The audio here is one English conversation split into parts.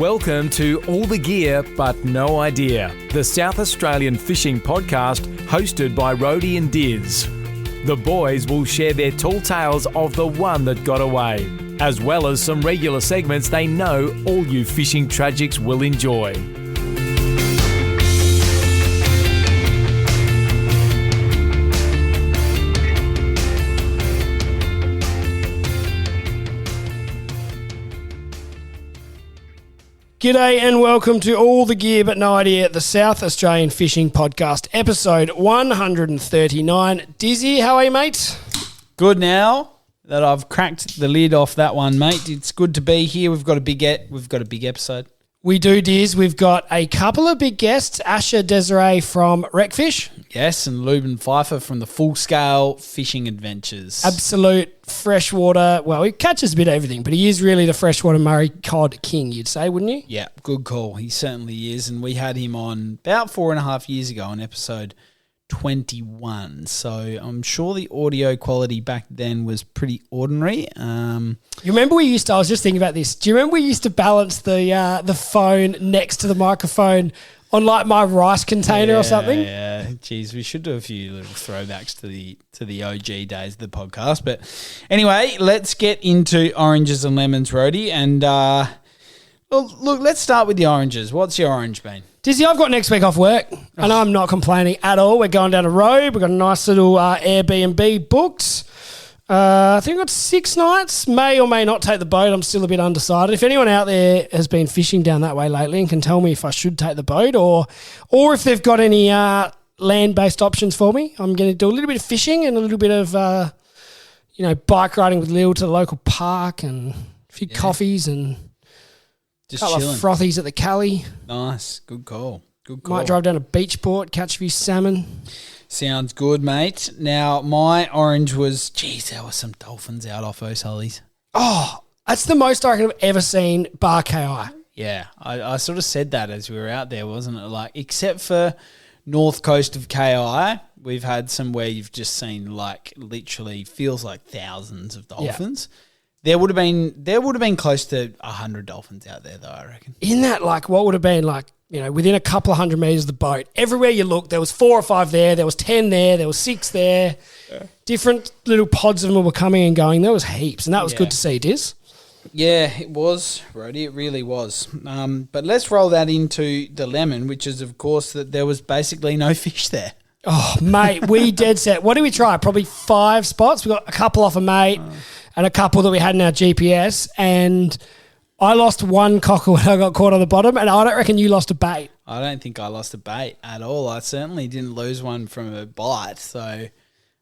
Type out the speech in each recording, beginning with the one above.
Welcome to All the Gear But No Idea, the South Australian fishing podcast hosted by Rhodey and Diz. The boys will share their tall tales of the one that got away, as well as some regular segments they know all you fishing tragics will enjoy. G'day and welcome to All the Gear But No Idea, the South Australian Fishing Podcast, episode 139. Dizzy, how are you, mate? Good now that I've cracked the lid off that one, mate. It's good to be here. We've got a big episode. We do, Diz. We've got a couple of big guests, Dezsery from RecFish. Yes, and Lubin Pfeiffer from the Full Scale Fishing Adventures. Absolute freshwater. Well, he catches a bit of everything, but he is really the freshwater Murray Cod king, you'd say, wouldn't you? Yeah, good call. He certainly is. And we had him on about 4.5 years ago on episode 21. So I'm sure the audio quality back then was pretty ordinary. You remember I was just thinking about this. Do you remember we used to balance the phone next to the microphone on like my rice container or something? Yeah, geez, we should do a few little throwbacks to the OG days of the podcast. But anyway, let's get into oranges and lemons, Rhodey. And look, let's start with the oranges. What's your orange been? Dizzy, I've got next week off work, and I'm not complaining at all. We're going down a road. We've got a nice little Airbnb booked. I think I've got 6 nights. May or may not take the boat. I'm still a bit undecided. If anyone out there has been fishing down that way lately and can tell me if I should take the boat or if they've got any land-based options for me, I'm going to do a little bit of fishing and a little bit of bike riding with Lil to the local park and a few coffees and just a couple chilling. of frothies at the Cali. Nice. Good call. Good call. Might drive down to Beachport, catch a few salmon. Sounds good, mate. Now, my orange was, there were some dolphins out off O'Sully's. Oh, that's the most I reckon I've ever seen bar KI. Yeah, I sort of said that as we were out there, wasn't it? Like, except for north coast of KI, we've had some where you've just seen like literally feels like thousands of dolphins. Yeah. There would have been close to 100 dolphins out there, though, I reckon. In that, like, what would have been like, within a couple of 100 metres of the boat, everywhere you looked, there was 4 or 5 there, there was 10 there was 6 there. Yeah. Different little pods of them were coming and going. There was heaps, and that was good to see, Diz. Yeah, it was, Rhodey. It really was. But let's roll that into the lemon, which is, of course, that there was basically no fish there. Oh, mate, we dead set. What did we try? Probably 5 spots. We got a couple off a mate and a couple that we had in our GPS, and I lost 1 cockle when I got caught on the bottom, and I don't reckon you lost a bait. I don't think I lost a bait at all. I certainly didn't lose one from a bite. So,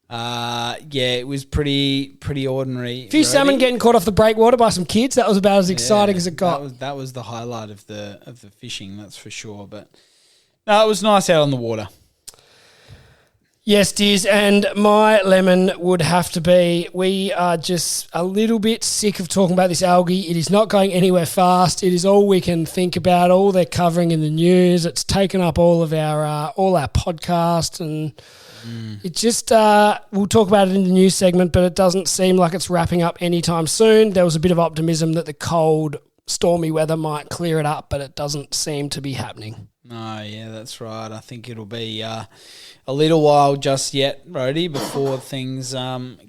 it was pretty ordinary. A few salmon getting caught off the breakwater by some kids. That was about as exciting as it got. That was the highlight of the fishing, that's for sure. But no, it was nice out on the water. Yes, Diz, and my lemon would have to be, we are just a little bit sick of talking about this algae. It is not going anywhere fast. It is all we can think about, all they're covering in the news. It's taken up all of our podcast, and it just, we'll talk about it in the news segment, but it doesn't seem like it's wrapping up anytime soon. There was a bit of optimism that the cold, stormy weather might clear it up, but it doesn't seem to be happening. No, yeah, that's right. I think it'll be a little while just yet, Rhodey, before things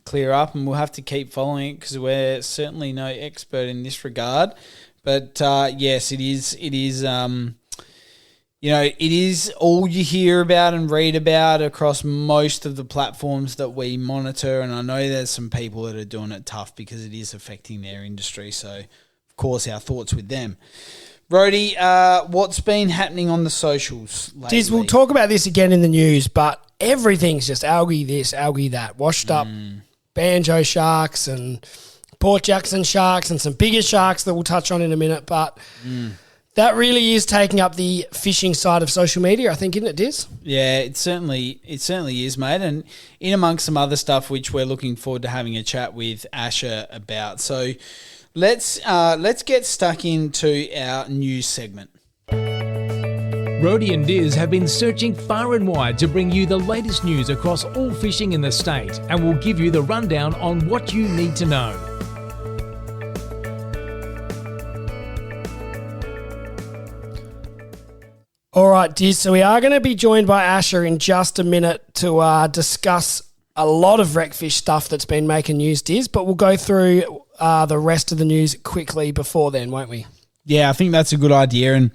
clear up, and we'll have to keep following it because we're certainly no expert in this regard. But yes, it is. It is. It is all you hear about and read about across most of the platforms that we monitor, and I know there's some people that are doing it tough because it is affecting their industry. So, of course, our thoughts with them. Rhodey, what's been happening on the socials lately? Diz, we'll talk about this again in the news, but everything's just algae this, algae that. Washed up banjo sharks and Port Jackson sharks and some bigger sharks that we'll touch on in a minute. But that really is taking up the fishing side of social media, I think, isn't it, Diz? Yeah, it certainly is, mate. And in amongst some other stuff, which we're looking forward to having a chat with Asher about. So let's get stuck into our news segment. Rhodey and Diz have been searching far and wide to bring you the latest news across all fishing in the state, and will give you the rundown on what you need to know. All right, Diz. So we are going to be joined by Asher in just a minute to discuss a lot of RecFish stuff that's been making news, Diz, but we'll go through the rest of the news quickly before then, won't we? Yeah, I think that's a good idea. And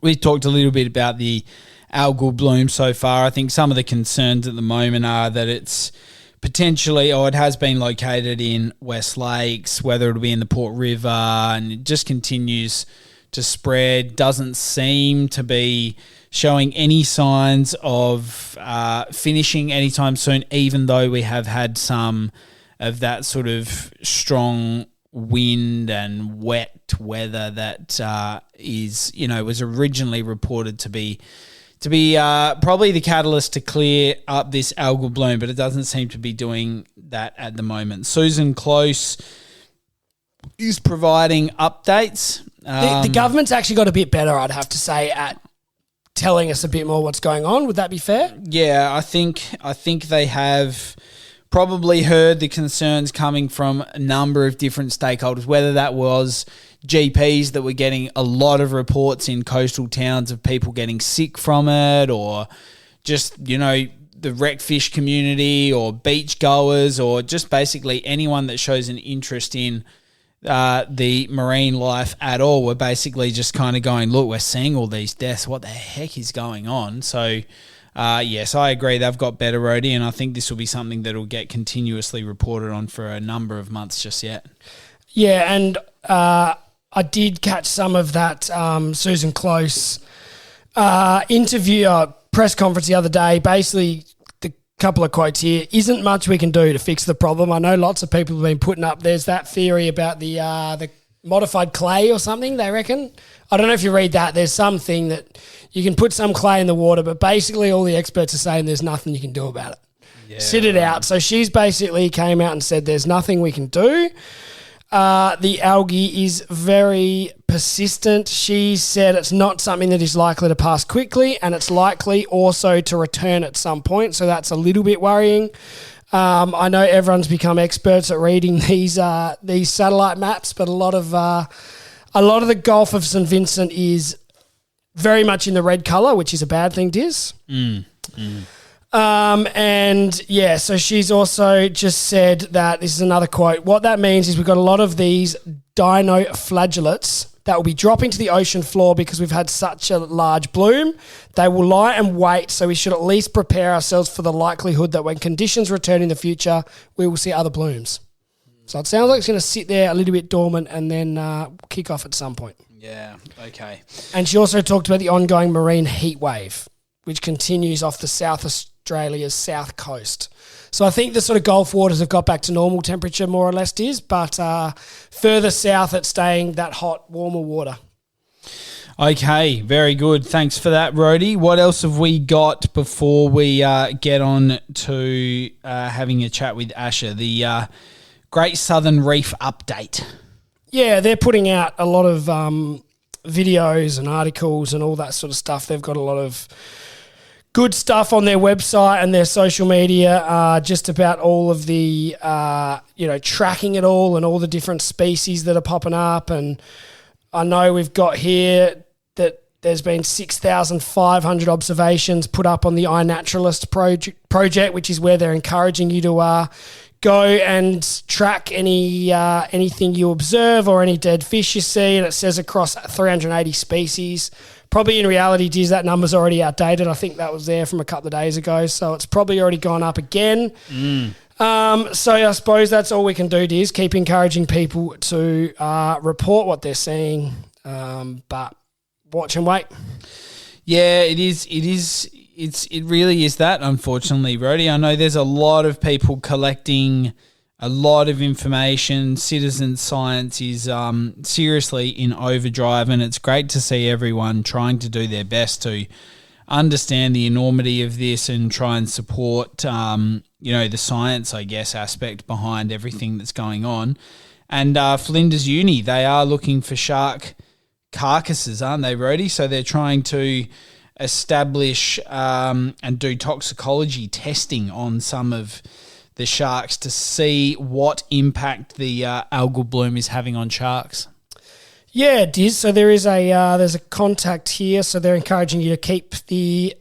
we've talked a little bit about the algal bloom so far. I think some of the concerns at the moment are that it's potentially, or it has been located in West Lakes, whether it'll be in the Port River, and it just continues to spread. Doesn't seem to be showing any signs of finishing anytime soon, even though we have had some of that sort of strong wind and wet weather that was originally reported to be probably the catalyst to clear up this algal bloom, but it doesn't seem to be doing that at the moment. Susan Close is providing updates. The government's actually got a bit better, I'd have to say, at telling us a bit more what's going on. Would that be fair? Yeah, I think they have probably heard the concerns coming from a number of different stakeholders, whether that was GPs that were getting a lot of reports in coastal towns of people getting sick from it, or just, the RecFish community, or beach goers, or just basically anyone that shows an interest in the marine life at all. We're basically just kind of going, look, we're seeing all these deaths. What the heck is going on? So, yes, I agree. They've got better, Rhodey, and I think this will be something that will get continuously reported on for a number of months just yet. Yeah, and I did catch some of that Susan Close interview, press conference the other day. Basically, the couple of quotes here: "Isn't much we can do to fix the problem." I know lots of people have been putting up. There's that theory about the modified clay or something. They reckon. I don't know if you read that. There's something that you can put some clay in the water, but basically all the experts are saying there's nothing you can do about it. Yeah, sit it out. So she's basically came out and said there's nothing we can do. The algae is very persistent. She said it's not something that is likely to pass quickly, and it's likely also to return at some point. So that's a little bit worrying. I know everyone's become experts at reading these satellite maps, but a lot of the Gulf of St. Vincent is very much in the red colour, which is a bad thing, Diz. And yeah, so she's also just said that, this is another quote, what that means is we've got a lot of these dinoflagellates that will be dropping to the ocean floor because we've had such a large bloom. They will lie and wait, so we should at least prepare ourselves for the likelihood that when conditions return in the future, we will see other blooms. So it sounds like it's going to sit there a little bit dormant and then kick off at some point. Yeah, okay. And she also talked about the ongoing marine heat wave, which continues off the South Australia's south coast. So I think the sort of Gulf waters have got back to normal temperature more or less, but further south it's staying that hot, warmer water. Okay, very good. Thanks for that, Rhodey. What else have we got before we get on to having a chat with Asher? The Great Southern Reef update. Yeah, they're putting out a lot of videos and articles and all that sort of stuff. They've got a lot of good stuff on their website and their social media, just about all of the, tracking it all and all the different species that are popping up. And I know we've got here that there's been 6,500 observations put up on the iNaturalist project, which is where they're encouraging you to go and track anything you observe or any dead fish you see, and it says across 380 species. Probably in reality, Diz, that number's already outdated. I think that was there from a couple of days ago, so it's probably already gone up again. So I suppose that's all we can do, Diz, keep encouraging people to report what they're seeing, but watch and wait. Yeah, it really is that, unfortunately, Rhodey. I know there's a lot of people collecting a lot of information. Citizen science is seriously in overdrive, and it's great to see everyone trying to do their best to understand the enormity of this and try and support, the science, I guess, aspect behind everything that's going on. And Flinders Uni, they are looking for shark carcasses, aren't they, Rhodey? So they're trying to establish and do toxicology testing on some of the sharks to see what impact the algal bloom is having on sharks. Yeah, Diz. So there's a contact here. So they're encouraging you to keep the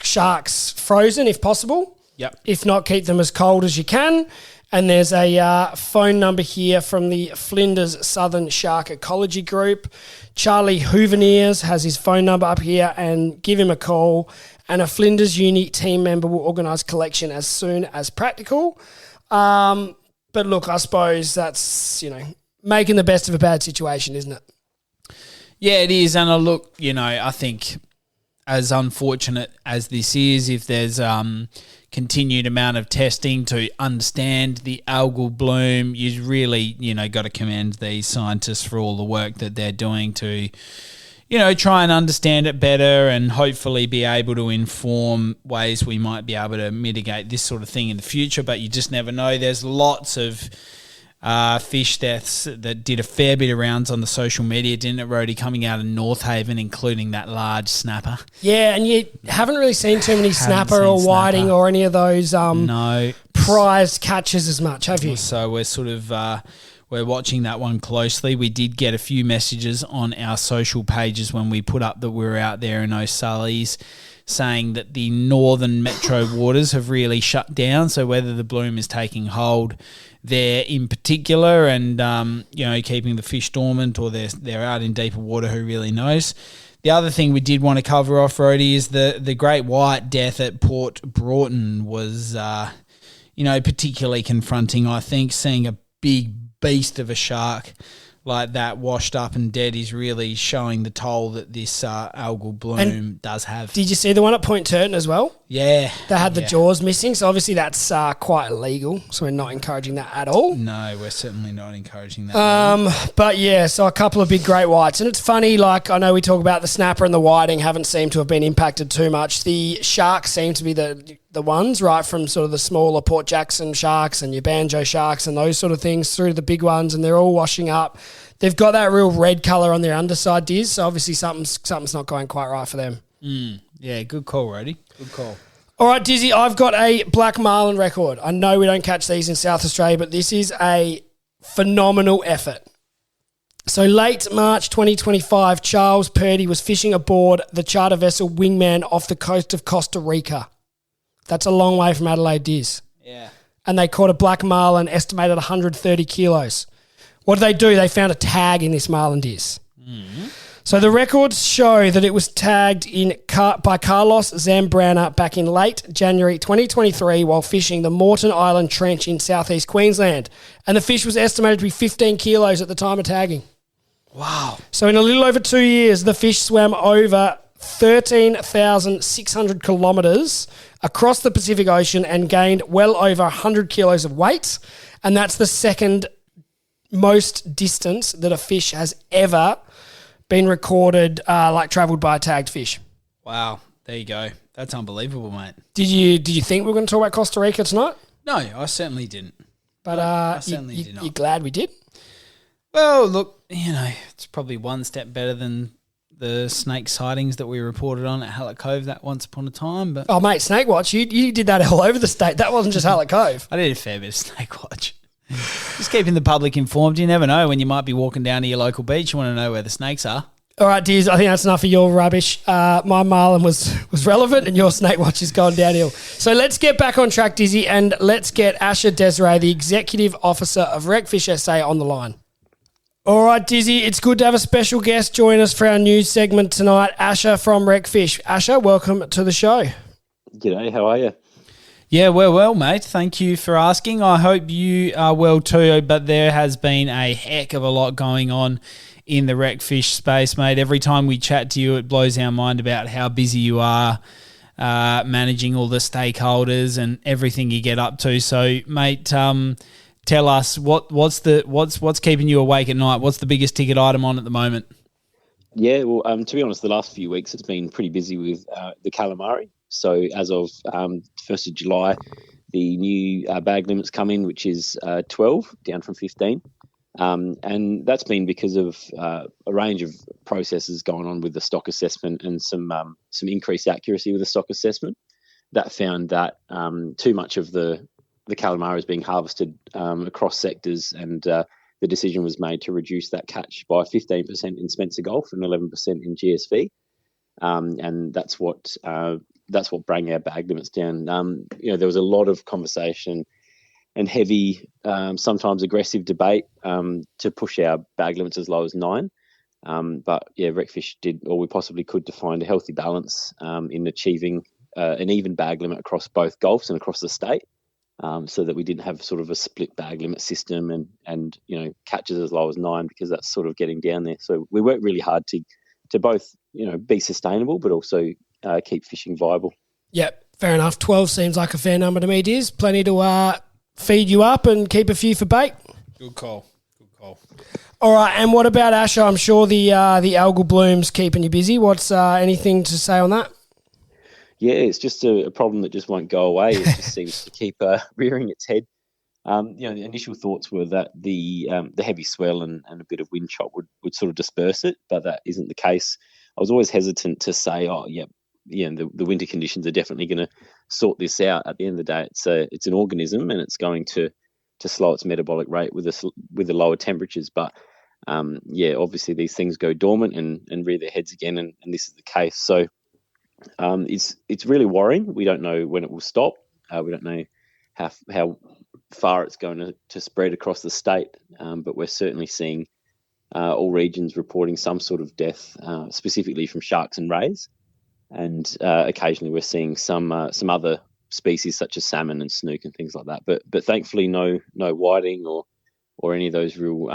sharks frozen if possible. Yep. If not, keep them as cold as you can. And there's a phone number here from the Flinders Southern Shark Ecology Group. Charlie Houveniers has his phone number up here, and give him a call. And a Flinders Uni team member will organise collection as soon as practical. But look, I suppose that's, making the best of a bad situation, isn't it? Yeah, it is. And look, I think as unfortunate as this is, if there's continued amount of testing to understand the algal bloom, you really, got to commend these scientists for all the work that they're doing to, try and understand it better and hopefully be able to inform ways we might be able to mitigate this sort of thing in the future. But you just never know. There's lots of fish deaths that did a fair bit of rounds on the social media, didn't it, Rhodey, coming out of North Haven, including that large snapper. Yeah, and you haven't really seen too many snapper or whiting or any of those prized catches as much, have you? So we're sort of we're watching that one closely. We did get a few messages on our social pages when we put up that we were out there in O'Sully's, saying that the northern metro waters have really shut down. So whether the bloom is taking hold there in particular and, keeping the fish dormant, or they're out in deeper water, who really knows. The other thing we did want to cover off, Rhodey, is the great white death at Port Broughton was, particularly confronting. I think seeing a big beast of a shark like that washed up and dead is really showing the toll that this algal bloom does have. Did you see the one at Point Turton as well? Yeah. They had the jaws missing, so obviously that's quite illegal, so we're not encouraging that at all. No, we're certainly not encouraging that. But yeah, so a couple of big great whites. And it's funny, I know we talk about the snapper and the whiting haven't seemed to have been impacted too much. The sharks seem to be the ones, right, from sort of the smaller Port Jackson sharks and your banjo sharks and those sort of things through to the big ones, and they're all washing up. They've got that real red colour on their underside, Diz, so obviously something's not going quite right for them. Yeah, good call, Rhodey. Good call. All right, Dizzy, I've got a black marlin record. I know we don't catch these in South Australia, but this is a phenomenal effort. So late March 2025, Charles Purdy was fishing aboard the charter vessel Wingman off the coast of Costa Rica. That's a long way from Adelaide, Diz. Yeah. And they caught a black marlin estimated 130 kilos. What did they do? They found a tag in this marlin, Diz. Mm-hmm. So the records show that it was tagged by Carlos Zambrana back in late January 2023 while fishing the Moreton Island Trench in southeast Queensland. And the fish was estimated to be 15 kilos at the time of tagging. Wow. So in a little over 2 years, the fish swam over 13,600 kilometres across the Pacific Ocean and gained well over 100 kilos of weight. And that's the second most distance that a fish has ever been recorded, travelled by a tagged fish. Wow, there you go. That's unbelievable, mate. Did you think we were going to talk about Costa Rica tonight? No, I certainly didn't. But I certainly did not. You're glad we did? Well, look, it's probably one step better than the snake sightings that we reported on at Hallett Cove that once upon a time. But oh, mate, Snake Watch, you did that all over the state. That wasn't just Hallett Cove. I did a fair bit of Snake Watch. Just keeping the public informed. You never know when you might be walking down to your local beach. You want to know where the snakes are. All right, Diz, I think that's enough of your rubbish. My marlin was relevant and your Snake Watch has gone downhill. So let's get back on track, Dizzy, and let's get Asher Dezsery, the Executive Officer of RecFish SA, on the line. All right, Dizzy, it's good to have a special guest join us for our news segment tonight, Asher from RecFish. Asher, welcome to the show. G'day, how are you? Yeah, well, mate. Thank you for asking. I hope you are well too, but there has been a heck of a lot going on in the RecFish space, mate. Every time we chat to you, it blows our mind about how busy you are managing all the stakeholders and everything you get up to. So, mate, tell us what's keeping you awake at night? What's the biggest ticket item on at the moment? Yeah, well, to be honest, the last few weeks it's been pretty busy with the calamari. So as of 1st of July, the new bag limits come in, which is 12, down from 15. And that's been because of a range of processes going on with the stock assessment and some increased accuracy with the stock assessment. That found that too much of the calamari is being harvested across sectors, and there the decision was made to reduce that catch by 15% in Spencer Gulf and 11% in GSV, and that's what brought our bag limits down. There was a lot of conversation and heavy, sometimes aggressive debate to push our bag limits as low as 9. But RecFish did all we possibly could to find a healthy balance in achieving an even bag limit across both gulfs and across the state, so that we didn't have sort of a split bag limit system and catches as low as 9, because that's sort of getting down there. So we worked really hard to both be sustainable but also keep fishing viable. Yep, fair enough. 12 seems like a fair number to me, Diz. Plenty to feed you up and keep a few for bait. Good call. All right, and what about Asher? I'm sure the Algal Bloom's keeping you busy. What's anything to say on that? Yeah, it's just a problem that just won't go away. It just seems to keep rearing its head. The initial thoughts were that the heavy swell and a bit of wind chop would sort of disperse it, but that isn't the case. I was always hesitant to say, the winter conditions are definitely going to sort this out. At the end of the day, it's an organism, and it's going to slow its metabolic rate with the lower temperatures. But obviously these things go dormant and rear their heads again, and this is the case. So it's really worrying. We don't know when it will stop. We don't know how far it's going to spread across the state, but we're certainly seeing all regions reporting some sort of death, specifically from sharks and rays, and occasionally we're seeing some other species such as salmon and snook and things like that. But thankfully, no whiting or any of those real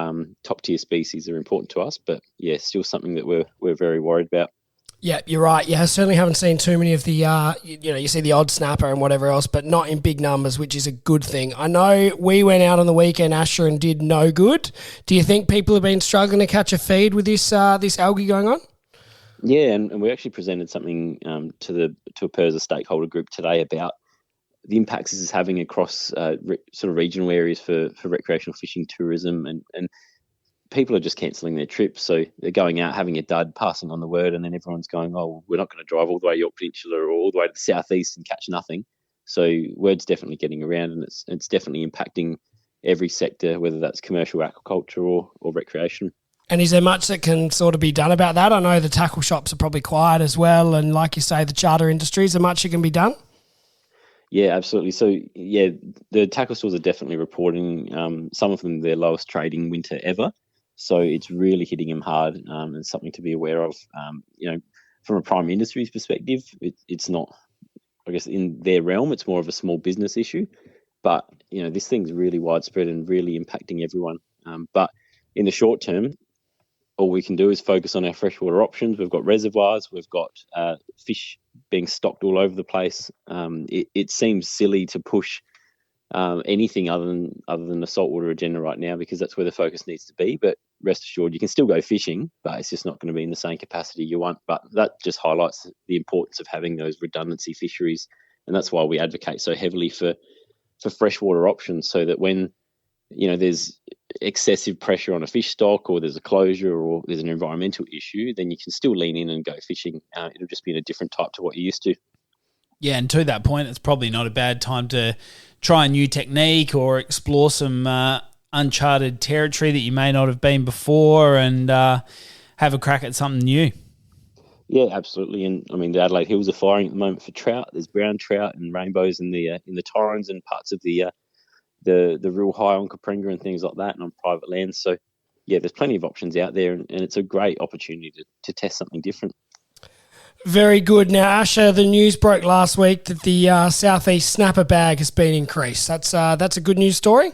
top tier species are important to us. But still something that we're very worried about. Yeah, you're right. Yeah, I certainly haven't seen too many of the, you see the odd snapper and whatever else, but not in big numbers, which is a good thing. I know we went out on the weekend, Asher, and did no good. Do you think people have been struggling to catch a feed with this algae going on? Yeah, and we actually presented something to a PIRSA stakeholder group today about the impacts this is having across sort of regional areas for recreational fishing, tourism, and people are just cancelling their trips. So they're going out, having a dud, passing on the word, and then everyone's going, we're not going to drive all the way to York Peninsula or all the way to the southeast and catch nothing. So word's definitely getting around, and it's definitely impacting every sector, whether that's commercial aquaculture or recreation. And is there much that can sort of be done about that? I know the tackle shops are probably quiet as well, and like you say, the charter industry, is there much that can be done? Yeah, absolutely. So, the tackle stores are definitely reporting, some of them their lowest trading winter ever. So it's really hitting them hard, and something to be aware of. From a prime industries perspective, it's not, I guess, in their realm. It's more of a small business issue. But, this thing's really widespread and really impacting everyone. But in the short term, all we can do is focus on our freshwater options. We've got reservoirs. We've got fish being stocked all over the place. It seems silly to push anything other than the saltwater agenda right now, because that's where the focus needs to be. But rest assured, you can still go fishing, but it's just not going to be in the same capacity you want. But that just highlights the importance of having those redundancy fisheries, and that's why we advocate so heavily for freshwater options, so that when there's excessive pressure on a fish stock, or there's a closure, or there's an environmental issue, then you can still lean in and go fishing. It'll just be in a different type to what you're used to. Yeah, and to that point, it's probably not a bad time to try a new technique or explore some uncharted territory that you may not have been before, and have a crack at something new. Yeah, absolutely. And I mean, the Adelaide Hills are firing at the moment for trout. There's brown trout and rainbows in the Torrens and parts of the real high on Capringa and things like that, and on private land. So yeah, there's plenty of options out there, and it's a great opportunity to test something different. Very good. Now, Asher, the news broke last week that the southeast snapper bag has been increased. That's a good news story.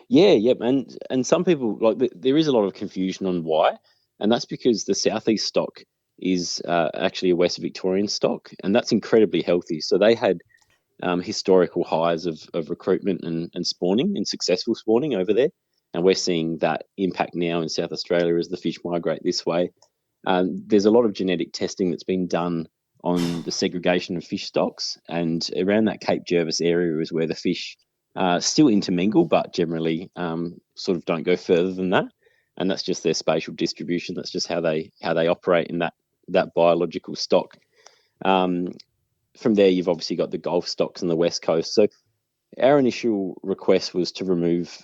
Yeah, yep. And some people, there is a lot of confusion on why, and that's because the southeast stock is actually a West Victorian stock, and that's incredibly healthy. So they had historical highs of recruitment and spawning, and successful spawning over there, and we're seeing that impact now in South Australia as the fish migrate this way. There's a lot of genetic testing that's been done on the segregation of fish stocks, and around that Cape Jervis area is where the fish still intermingle, but generally sort of don't go further than that. And that's just their spatial distribution. That's just how they operate in that biological stock. From there, you've obviously got the Gulf stocks on the west coast. So Our initial request was to remove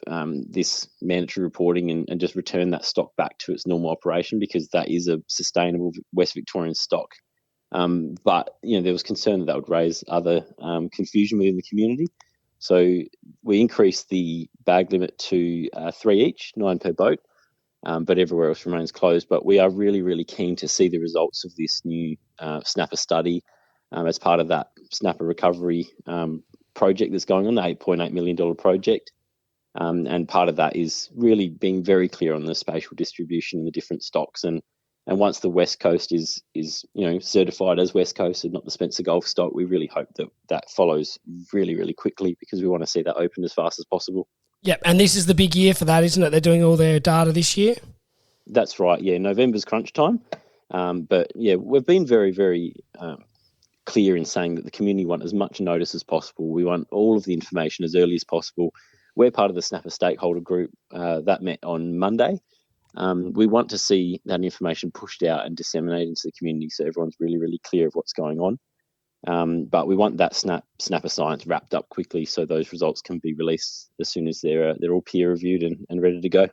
this mandatory reporting and just return that stock back to its normal operation, because that is a sustainable West Victorian stock. But there was concern that would raise other confusion within the community. So we increased the bag limit to 3 each, 9 per boat, but everywhere else remains closed. But we are really, really keen to see the results of this new snapper study as part of that snapper recovery project that's going on, the $8.8 million project. And part of that is really being very clear on the spatial distribution and the different stocks. And once the West Coast is certified as West Coast and not the Spencer Gulf stock, we really hope that follows really, really quickly, because we want to see that open as fast as possible. Yep, and this is the big year for that, isn't it? They're doing all their data this year? That's right, yeah. November's crunch time. But, yeah, we've been very, very clear in saying that the community want as much notice as possible. We want all of the information as early as possible. We're part of the Snapper stakeholder group that met on Monday. We want to see that information pushed out and disseminated into the community so everyone's really, really clear of what's going on. But we want that snapper science wrapped up quickly so those results can be released as soon as they're all peer reviewed and ready to go.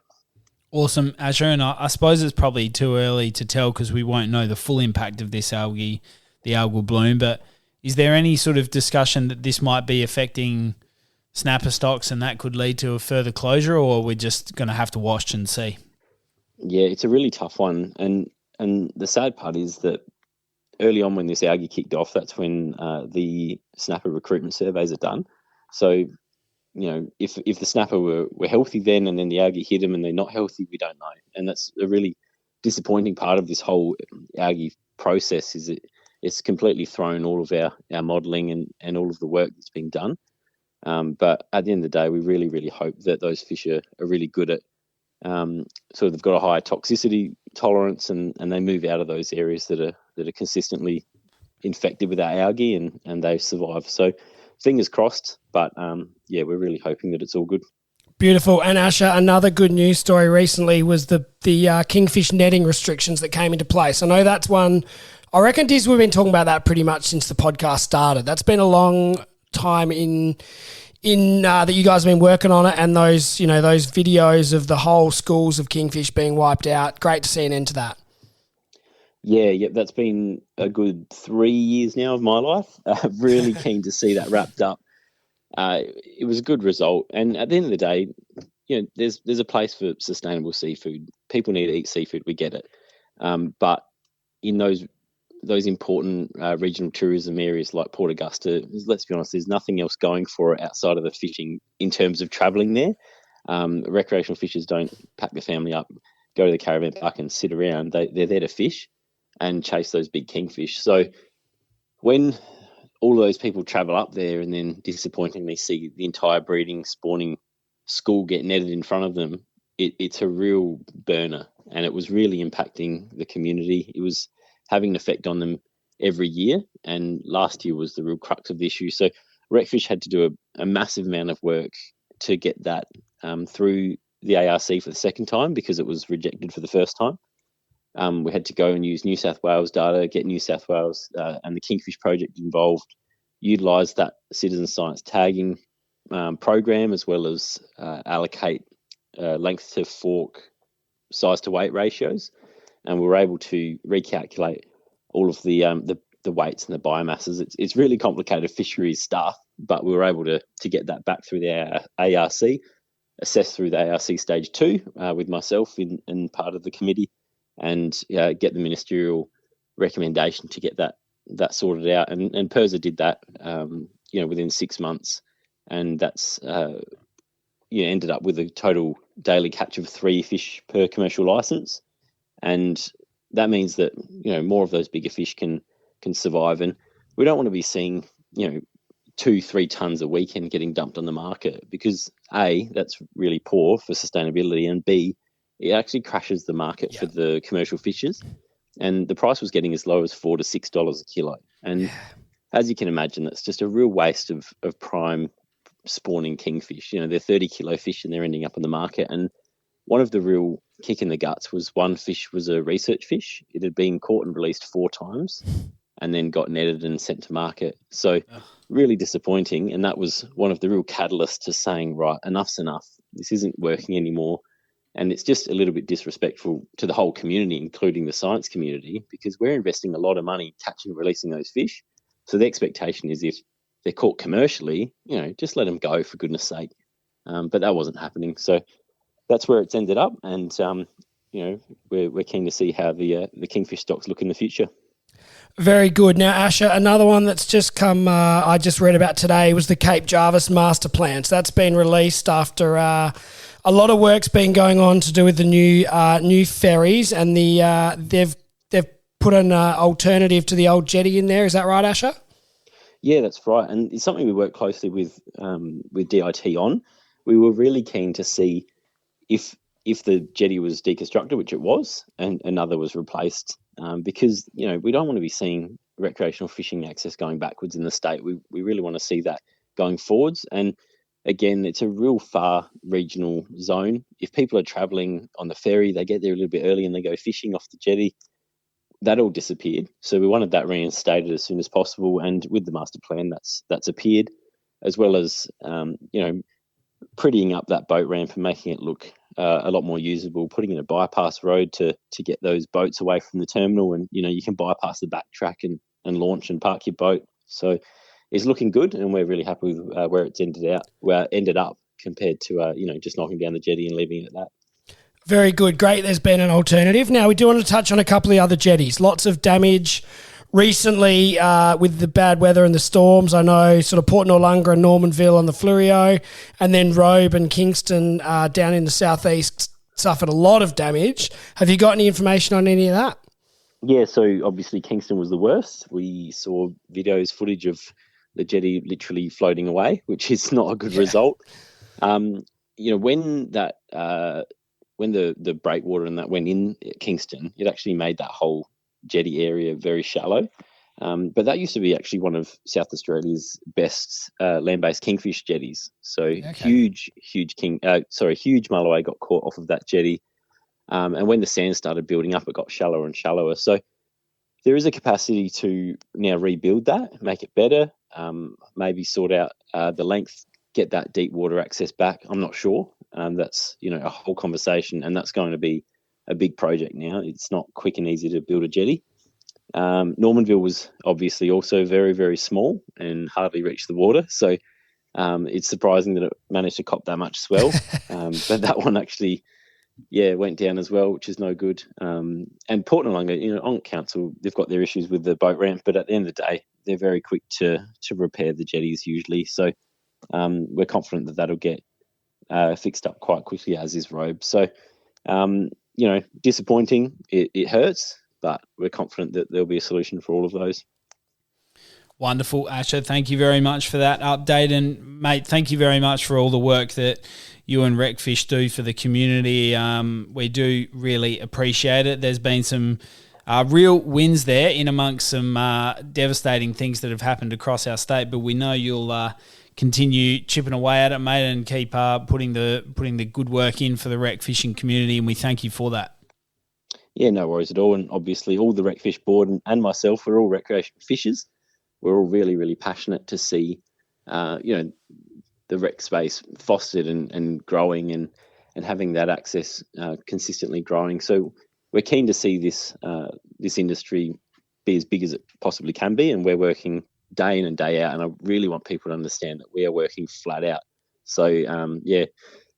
Awesome, Asher. And I suppose it's probably too early to tell because we won't know the full impact of this algae, the algal bloom. But is there any sort of discussion that this might be affecting snapper stocks and that could lead to a further closure, or we're just going to have to watch and see? Yeah, it's a really tough one. And the sad part is that early on when this algae kicked off, that's when the snapper recruitment surveys are done. So, if the snapper were healthy then and then the algae hit them and they're not healthy, we don't know. And that's a really disappointing part of this whole algae process, is it's completely thrown all of our modelling and all of the work that's being done. But at the end of the day, we really, really hope that those fish are really good at so they've got a high toxicity tolerance and they move out of those areas that are consistently infected with that algae and they survive. So fingers crossed, but we're really hoping that it's all good. Beautiful. And Asher, another good news story recently was the kingfish netting restrictions that came into place. I know that's one, I reckon, Diz, we've been talking about that pretty much since the podcast started. That's been a long time in that you guys have been working on it, and those videos of the whole schools of kingfish being wiped out. Great to see an end to that. Yeah, that's been a good 3 years now of my life. Really keen to see that wrapped up. It was a good result, and at the end of the day, there's a place for sustainable seafood. People need to eat seafood. We get it, but in those important regional tourism areas like Port Augusta, let's be honest, there's nothing else going for it outside of the fishing in terms of travelling there. Recreational fishers don't pack their family up, go to the caravan park and sit around. They're there to fish and chase those big kingfish. So when all those people travel up there and then disappointingly see the entire breeding, spawning school get netted in front of them, it's a real burner, and it was really impacting the community. It was having an effect on them every year, and last year was the real crux of the issue. So RecFish had to do a massive amount of work to get that through the ARC for the second time because it was rejected for the first time. We had to go and use New South Wales data, get New South Wales and the Kingfish Project involved, utilise that citizen science tagging program, as well as allocate length to fork, size to weight ratios. And we were able to recalculate all of the weights and the biomasses. It's really complicated fisheries stuff, but we were able to get that back through the ARC, assess through the ARC stage 2 with myself in part of the committee, and get the ministerial recommendation to get that sorted out. And PIRSA did that within 6 months, and that's ended up with a total daily catch of 3 fish per commercial license. And that means that, more of those bigger fish can survive. And we don't want to be seeing, 2-3 tons a weekend getting dumped on the market, because A, that's really poor for sustainability, and B, it actually crashes the market for the commercial fishers. And the price was getting as low as $4 to $6 a kilo. And as you can imagine, that's just a real waste of prime spawning kingfish. They're 30 kilo fish and they're ending up on the market. And one of the real kick in the guts was one fish was a research fish. It had been caught and released 4 times. and then got netted and sent to market. So really disappointing. And that was one of the real catalysts to saying, right, enough's enough. This isn't working anymore. And it's just a little bit disrespectful to the whole community, including the science community, because we're investing a lot of money catching and releasing those fish. So the expectation is if they're caught commercially, just let them go, for goodness sake. But that wasn't happening. So that's where it's ended up. And, we're keen to see how the kingfish stocks look in the future. Very good. Now, Asher, another one that's just come, I just read about today, was the Cape Jarvis Master Plan. So that's been released after a lot of work's been going on to do with the new ferries, and they've put an alternative to the old jetty in there. Is that right, Asher? Yeah, that's right. And it's something we work closely with DIT on. We were really keen to see if the jetty was deconstructed, which it was, and another was replaced, because, we don't want to be seeing recreational fishing access going backwards in the state. We really want to see that going forwards. And again, it's a real far regional zone. If people are travelling on the ferry, they get there a little bit early and they go fishing off the jetty. That all disappeared. So we wanted that reinstated as soon as possible. And with the master plan, that's appeared, as well as, prettying up that boat ramp and making it look a lot more usable, putting in a bypass road to get those boats away from the terminal. And, you can bypass the backtrack and launch and park your boat. So it's looking good, and we're really happy with where it's ended up compared to, just knocking down the jetty and leaving it at that. Very good. Great. There's been an alternative. Now, we do want to touch on a couple of the other jetties. Lots of damage recently with the bad weather and the storms. I know sort of Port Noarlunga and Normanville on the Fleurieu, and then Robe and Kingston down in the southeast suffered a lot of damage. Have you got any information on any of that? Yeah, so obviously Kingston was the worst. We saw footage of the jetty literally floating away, which is not a good result. When the breakwater and that went in at Kingston, it actually made that whole jetty area very shallow. But that used to be actually one of South Australia's best land-based kingfish jetties. So huge mulloway got caught off of that jetty. And when the sand started building up, it got shallower and shallower. So there is a capacity to now rebuild that, make it better, maybe sort out the length, get that deep water access back. I'm not sure. That's, a whole conversation, and that's going to be a big project now. It's not quick and easy to build a jetty. Normanville was obviously also very, very small and hardly reached the water. So it's surprising that it managed to cop that much swell. But that one actually, went down as well, which is no good. And Port Noarlunga, on council, they've got their issues with the boat ramp, but at the end of the day, they're very quick to repair the jetties usually. So we're confident that that'll get fixed up quite quickly, as is Robe. So, disappointing. It hurts, but we're confident that there'll be a solution for all of those. Wonderful, Asher. Thank you very much for that update. And, mate, thank you very much for all the work that you and RecFish do for the community. We do really appreciate it. There's been some real wins there in amongst some devastating things that have happened across our state, but we know you'll continue chipping away at it, mate, and keep putting the good work in for the rec fishing community, and we thank you for that. Yeah, no worries at all. And obviously all the RecFish board and myself, we're all recreational fishers. We're all really, really passionate to see, the rec space fostered and growing and having that access consistently growing. So we're keen to see this industry be as big as it possibly can be, and we're working day in and day out. And I really want people to understand that we are working flat out. So,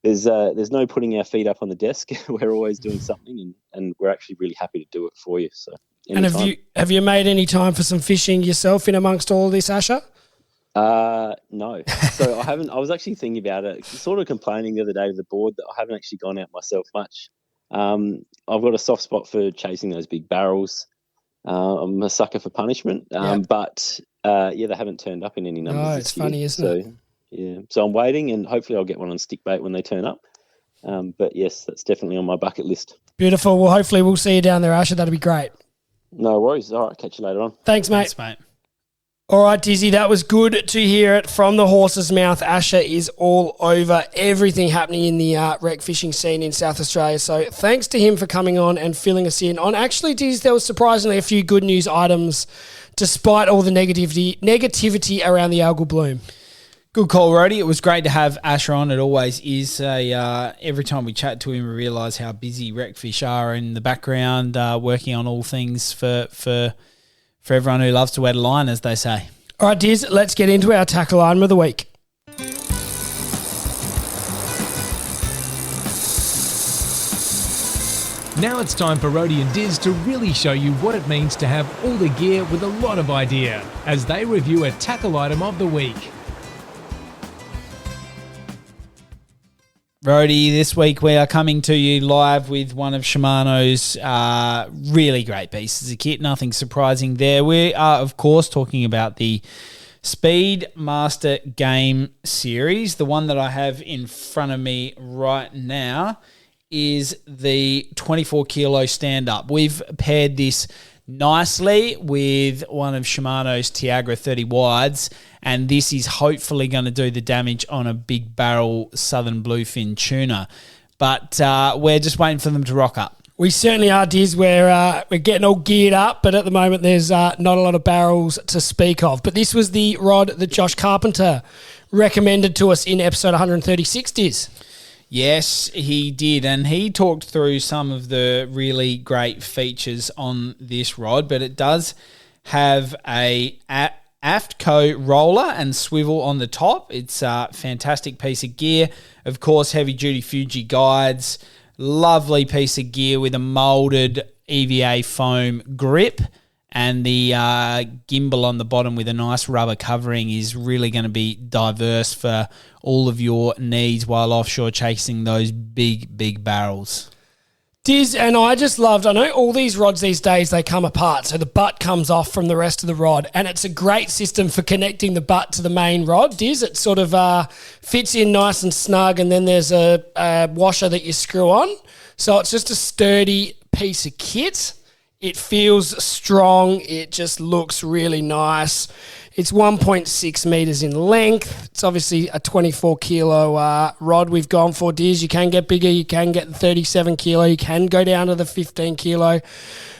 there's no putting our feet up on the desk. We're always doing something, and we're actually really happy to do it for you. So, anytime. And have you made any time for some fishing yourself in amongst all this, Asher? No. So I haven't. I was actually thinking about it, sort of complaining the other day to the board that I haven't actually gone out myself much. I've got a soft spot for chasing those big barrels. I'm a sucker for punishment, but they haven't turned up in any numbers. No, it's funny, isn't it? Yeah, so I'm waiting, and hopefully I'll get one on stick bait when they turn up. But yes, that's definitely on my bucket list. Beautiful. Well, hopefully we'll see you down there, Asher. That'll be great. No worries. All right, catch you later on. Thanks, mate. Thanks, mate. All right, Dizzy, that was good to hear it from the horse's mouth. Asher is all over everything happening in the rec fishing scene in South Australia. So thanks to him for coming on and filling us in on. Actually, Diz, there was surprisingly a few good news items despite all the negativity around the Algal Bloom. Good call, Rody. It was great to have Asher on. It always is. Every time we chat to him, we realise how busy RecFish are in the background, working on all things for everyone who loves to wet a line, as they say. All right, Diz, let's get into our tackle item of the week. Now it's time for Rody and Diz to really show you what it means to have all the gear with a lot of idea as they review a tackle item of the week. Rody, this week we are coming to you live with one of Shimano's really great pieces of kit. Nothing surprising there. We are, of course, talking about the Speedmaster Game Series. The one that I have in front of me right now is the 24 kilo stand-up. We've paired this nicely with one of Shimano's Tiagra 30 wides, and this is hopefully going to do the damage on a big barrel southern bluefin tuna. But we're just waiting for them to rock up. We certainly are, Diz. We're getting all geared up, but at the moment there's not a lot of barrels to speak of. But this was the rod that Josh Carpenter recommended to us in episode 136, Diz. Yes, he did, and he talked through some of the really great features on this rod, but it does have a Aftco roller and swivel on the top. It's a fantastic piece of gear. Of course, heavy-duty Fuji guides. Lovely piece of gear with a moulded EVA foam grip. And the gimbal on the bottom with a nice rubber covering is really going to be diverse for all of your needs while offshore chasing those big, big barrels. Diz, and I know all these rods these days, they come apart, so the butt comes off from the rest of the rod, and it's a great system for connecting the butt to the main rod, Diz. It sort of fits in nice and snug, and then there's a washer that you screw on. So it's just a sturdy piece of kit. It feels strong. It just looks really nice. It's 1.6 metres in length. It's obviously a 24 kilo rod we've gone for, Diz. You can get bigger. You can get the 37 kilo. You can go down to the 15 kilo.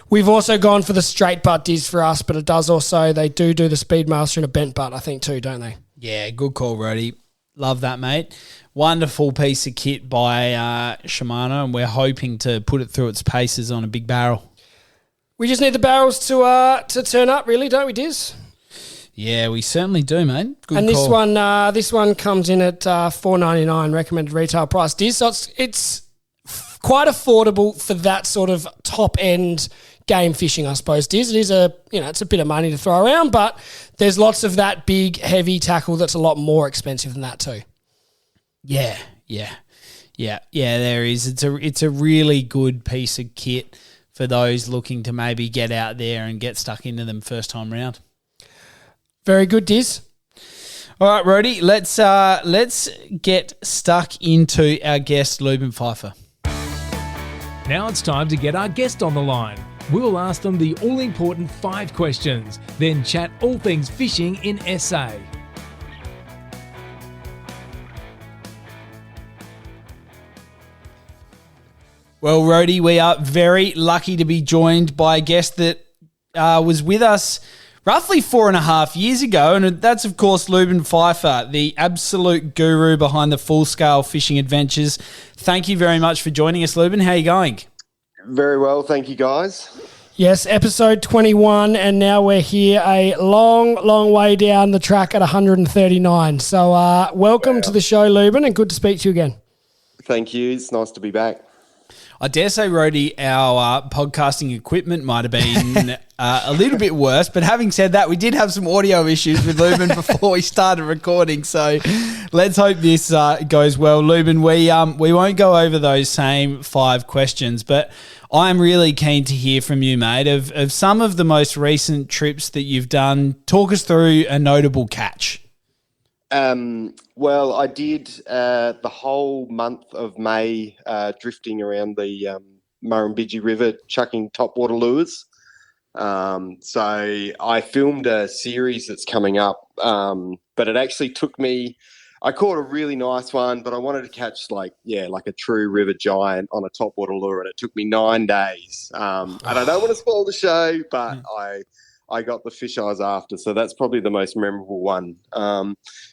We've also gone for the straight butt, Diz, for us, but they do the Speedmaster in a bent butt, I think, too, don't they? Yeah, good call, Rody. Love that, mate. Wonderful piece of kit by Shimano, and we're hoping to put it through its paces on a big barrel. We just need the barrels to turn up, really, don't we, Diz? Yeah, we certainly do, mate. Good and call. This one comes in at $4.99 recommended retail price, Diz. So it's quite affordable for that sort of top end game fishing, I suppose, Diz. It is it's a bit of money to throw around, but there's lots of that big heavy tackle that's a lot more expensive than that too. Yeah, there is. It's a really good piece of kit for those looking to maybe get out there and get stuck into them first time round. Very good, Diz. All right, Rody, let's get stuck into our guest, Lubin Pfeiffer. Now it's time to get our guest on the line. We'll ask them the all-important 5 questions, then chat all things fishing in SA. Well, Rody, we are very lucky to be joined by a guest that was with us roughly 4.5 years ago, and that's, of course, Lubin Pfeiffer, the absolute guru behind the full-scale fishing adventures. Thank you very much for joining us, Lubin. How are you going? Very well, thank you, guys. Yes, episode 21, and now we're here a long, long way down the track at 139. So welcome to the show, Lubin, and good to speak to you again. Thank you. It's nice to be back. I dare say, Rody, our podcasting equipment might have been a little bit worse. But having said that, we did have some audio issues with Lubin before we started recording. So let's hope this goes well. Lubin, we won't go over those same 5 questions, but I'm really keen to hear from you, mate, of some of the most recent trips that you've done. Talk us through a notable catch. Well, I did the whole month of May drifting around the Murrumbidgee River, chucking topwater lures. So I filmed a series that's coming up, but it actually took me. I caught a really nice one, but I wanted to catch like a true river giant on a topwater lure, and it took me 9 days. And I don't want to spoil the show, but I I got the fish I was after. So that's probably the most memorable one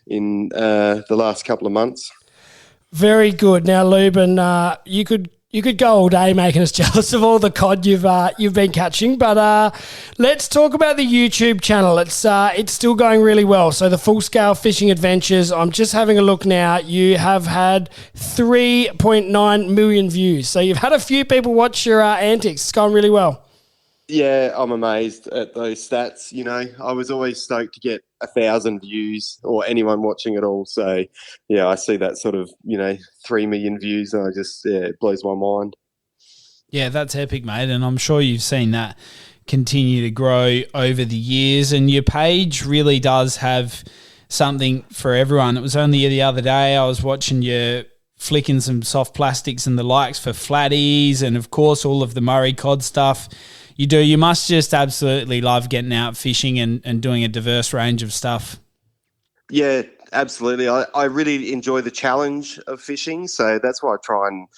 in the last couple of months. Very good. Now, Lubin, you could go all day making us jealous of all the cod you've been catching, but let's talk about the YouTube channel. It's still going really well. So the Full Scale Fishing Adventures, I'm just having a look now. You have had 3.9 million views. So you've had a few people watch your antics. It's going really well. Yeah, I'm amazed at those stats. I was always stoked to get 1,000 views or anyone watching at all. So, yeah, I see that sort of, 3 million views and it blows my mind. Yeah, that's epic, mate. And I'm sure you've seen that continue to grow over the years. And your page really does have something for everyone. It was only the other day I was watching you flicking some soft plastics and the likes for flatties and, of course, all of the Murray Cod stuff. You must just absolutely love getting out fishing and doing a diverse range of stuff. Yeah, absolutely. I really enjoy the challenge of fishing. So that's why I try and,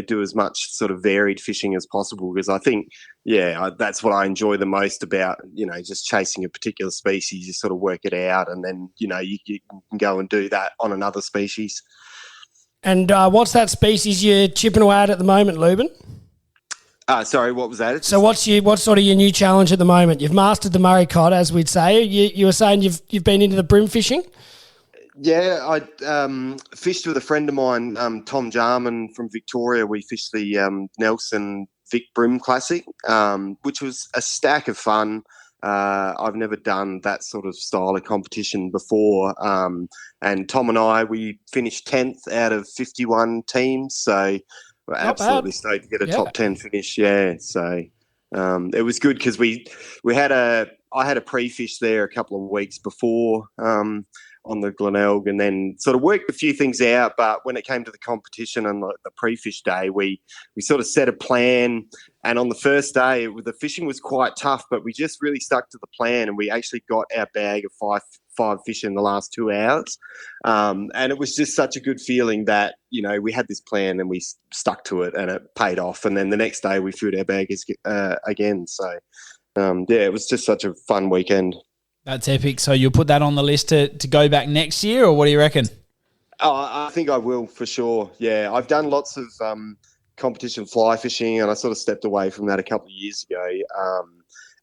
do as much sort of varied fishing as possible, because I think, that's what I enjoy the most about, just chasing a particular species. You sort of work it out and then, you can go and do that on another species. And what's that species you're chipping away at the moment, Lubin? Sorry, what was that? So what's sort of your new challenge at the moment? You've mastered the Murray Cod, as we'd say. You were saying you've been into the Bream fishing? Yeah, I fished with a friend of mine, Tom Jarman from Victoria. We fished the Nelson Vic Bream Classic, which was a stack of fun. I've never done that sort of style of competition before. And Tom and we finished 10th out of 51 teams, so we're absolutely stoked to get a top 10 finish. Yeah, so it was good because I had a pre-fish there a couple of weeks before on the Glenelg, and then sort of worked a few things out. But when it came to the competition and the pre-fish day, we sort of set a plan. And on the first day, the fishing was quite tough, but we just really stuck to the plan, and we actually got our bag of five fish in the last 2 hours. And it was just such a good feeling that, we had this plan and we stuck to it and it paid off. And then the next day we filled our bag again. So, it was just such a fun weekend. That's epic. So you'll put that on the list to go back next year, or what do you reckon? Oh, I think I will for sure. Yeah, I've done lots of competition fly fishing, and I sort of stepped away from that a couple of years ago.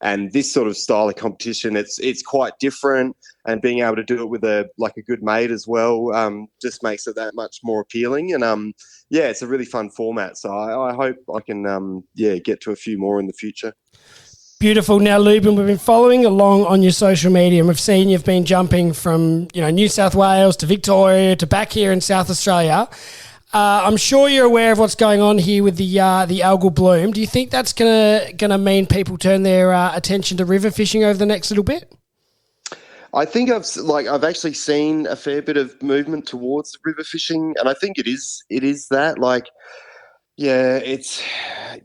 And this sort of style of competition, it's quite different, and being able to do it with a good mate as well just makes it that much more appealing. And it's a really fun format. So I hope I can get to a few more in the future. Beautiful. Now, Lubin, we've been following along on your social media, and we've seen you've been jumping from New South Wales to Victoria to back here in South Australia. I'm sure you're aware of what's going on here with the Algal Bloom. Do you think that's gonna mean people turn their attention to river fishing over the next little bit? I think I've actually seen a fair bit of movement towards river fishing, and I think it is that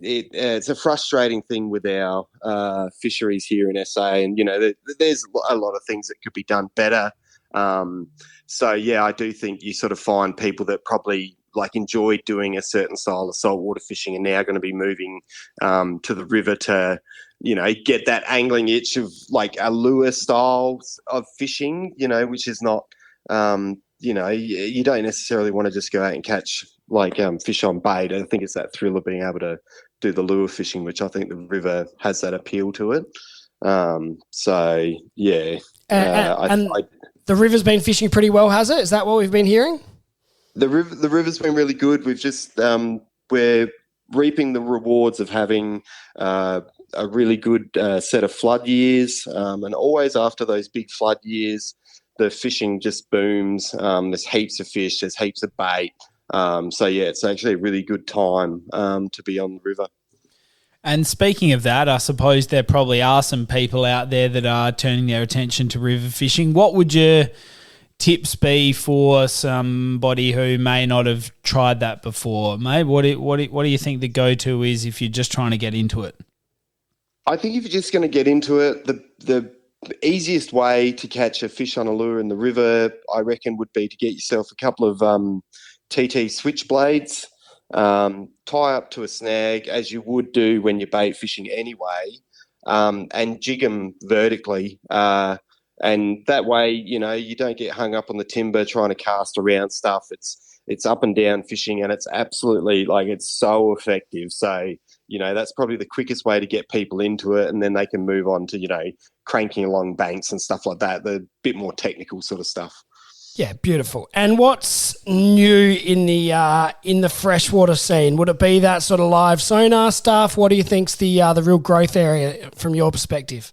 it's a frustrating thing with our fisheries here in SA, and there's a lot of things that could be done better. I do think you sort of find people that probably enjoy doing a certain style of saltwater fishing and now going to be moving to the river to get that angling itch of a lure style of fishing, which is not you don't necessarily want to just go out and catch fish on bait. I think it's that thrill of being able to do the lure fishing, which I think the river has that appeal to it. And the river's been fishing pretty well, has it? Is that what we've been hearing? The river's been really good. We've just we're reaping the rewards of having a really good set of flood years, and always after those big flood years, the fishing just booms. There's heaps of fish. There's heaps of bait. It's actually a really good time to be on the river. And speaking of that, I suppose there probably are some people out there that are turning their attention to river fishing. What would your tips be for somebody who may not have tried that before, mate? What do you think the go-to is if you're just trying to get into it? I think if you're just going to get into it, the easiest way to catch a fish on a lure in the river, I reckon, would be to get yourself a couple of TT switchblades, tie up to a snag as you would do when you're bait fishing anyway, and jig them vertically. And that way, you know, you don't get hung up on the timber trying to cast around stuff. It's up and down fishing, and it's absolutely, like, it's so effective. So, you know, that's probably the quickest way to get people into it, and then they can move on to, you know, cranking along banks and stuff like that, the bit more technical sort of stuff. Yeah, beautiful. And what's new in the freshwater scene? Would it be that sort of live sonar stuff? What do you think's the real growth area from your perspective?